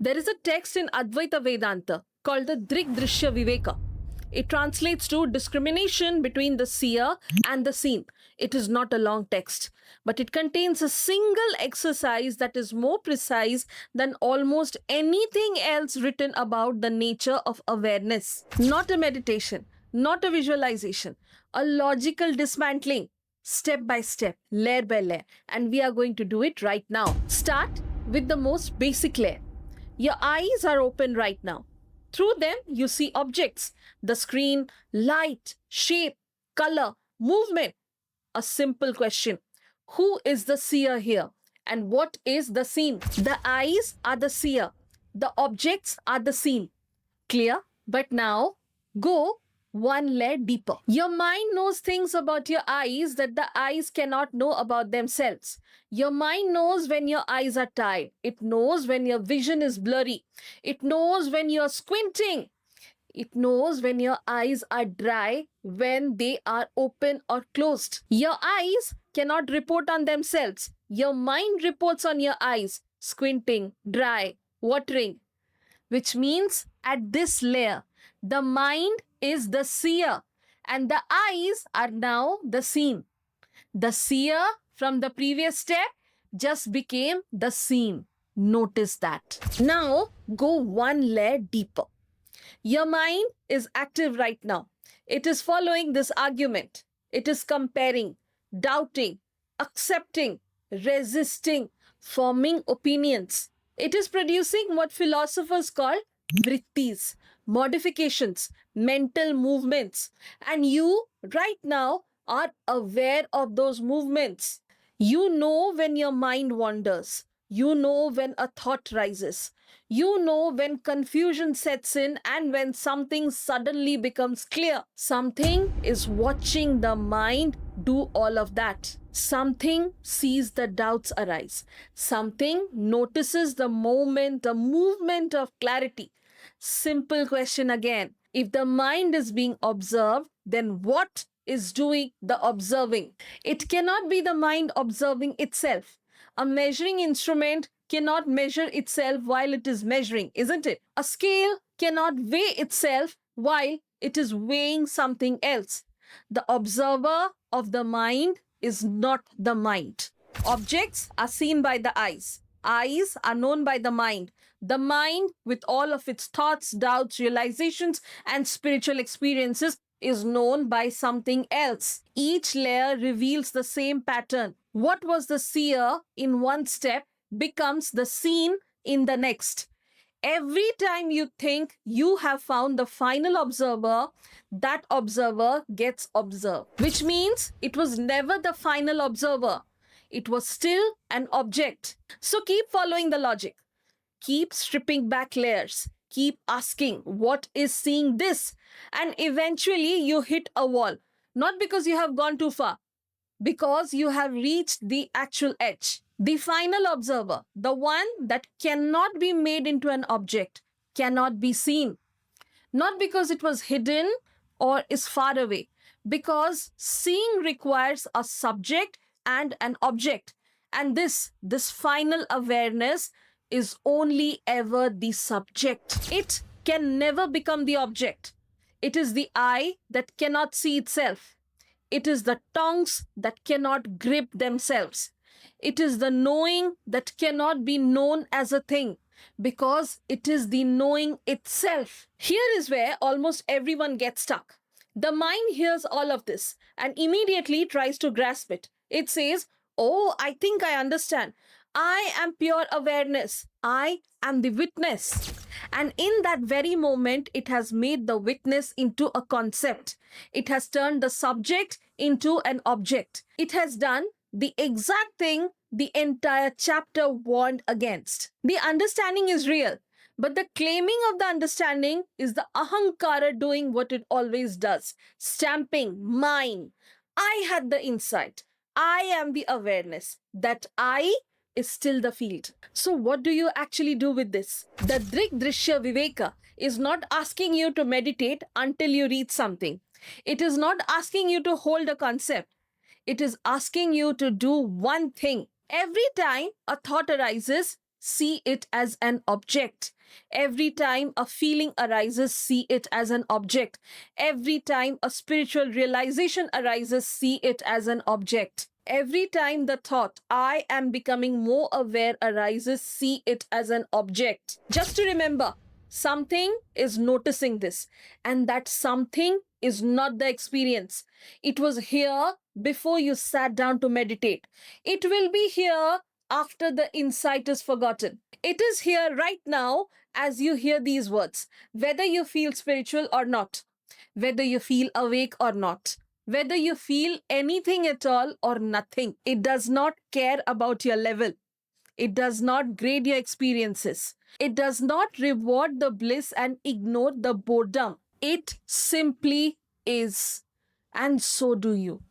There is a text in Advaita Vedanta called the Drig Drishya Viveka. It translates to discrimination between the seer and the seen. It is not a long text, but it contains a single exercise that is more precise than almost anything else written about the nature of awareness. Not a meditation, not a visualization, a logical dismantling, step by step, layer by layer. And we are going to do it right now. Start with the most basic layer. Your eyes are open right now. Through them, you see objects, the screen, light, shape, color, movement. A simple question. Who is the seer here? And what is the seen? The eyes are the seer. The objects are the seen. Clear? But now, go one layer deeper. Your mind knows things about your eyes that the eyes cannot know about themselves. Your mind knows when your eyes are tired. It knows when your vision is blurry. It knows when you're squinting. It knows when your eyes are dry, when they are open or closed. Your eyes cannot report on themselves. Your mind reports on your eyes, squinting, dry, watering, which means at this layer, the mind is the seer and the eyes are now the seen. The seer from the previous step just became the seen. Notice that. Now go one layer deeper. Your mind is active right now. It is following this argument. It is comparing, doubting, accepting, resisting, forming opinions. It is producing what philosophers call vrittis, modifications, mental movements. And you, right now, are aware of those movements. You know when your mind wanders. You know when a thought rises. You know when confusion sets in and when something suddenly becomes clear. Something is watching the mind do all of that. Something sees the doubts arise. Something notices the moment, a movement of clarity. Simple question again. If the mind is being observed, then what is doing the observing? It cannot be the mind observing itself. A measuring instrument cannot measure itself while it is measuring, isn't it? A scale cannot weigh itself while it is weighing something else. The observer of the mind is not the mind. Objects are seen by the eyes. Eyes are known by the mind. The mind, with all of its thoughts, doubts, realizations, and spiritual experiences, is known by something else. Each layer reveals the same pattern. What was the seer in one step becomes the seen in the next. Every time you think you have found the final observer, that observer gets observed, which means it was never the final observer. It was still an object. So keep following the logic. Keep stripping back layers. Keep asking, what is seeing this? And eventually you hit a wall. Not because you have gone too far, because you have reached the actual edge. The final observer, the one that cannot be made into an object, cannot be seen. Not because it was hidden or is far away, because seeing requires a subject and an object. And this final awareness is only ever the subject. It can never become the object. It is the eye that cannot see itself. It is the tongues that cannot grip themselves. It is the knowing that cannot be known as a thing, because it is the knowing itself. Here is where almost everyone gets stuck. The mind hears all of this and immediately tries to grasp it. It says, oh, I think I understand. I am pure awareness. I am the witness. And in that very moment, it has made the witness into a concept. It has turned the subject into an object. It has done the exact thing the entire chapter warned against. The understanding is real, but the claiming of the understanding is the ahankara doing what it always does, stamping mine. I had the insight. I am the awareness. That I is still the field. So what do you actually do with this? The Drig Drishya Viveka is not asking you to meditate until you reach something. It is not asking you to hold a concept. It is asking you to do one thing. Every time a thought arises, see it as an object. Every time a feeling arises, see it as an object. Every time a spiritual realization arises, see it as an object. Every time the thought, I am becoming more aware, arises, see it as an object. Just to remember, something is noticing this, and that something is not the experience. It was here before you sat down to meditate. It will be here after the insight is forgotten. It is here right now as you hear these words, whether you feel spiritual or not, whether you feel awake or not, whether you feel anything at all or nothing. It does not care about your level. It does not grade your experiences. It does not reward the bliss and ignore the boredom. It simply is. And so do you.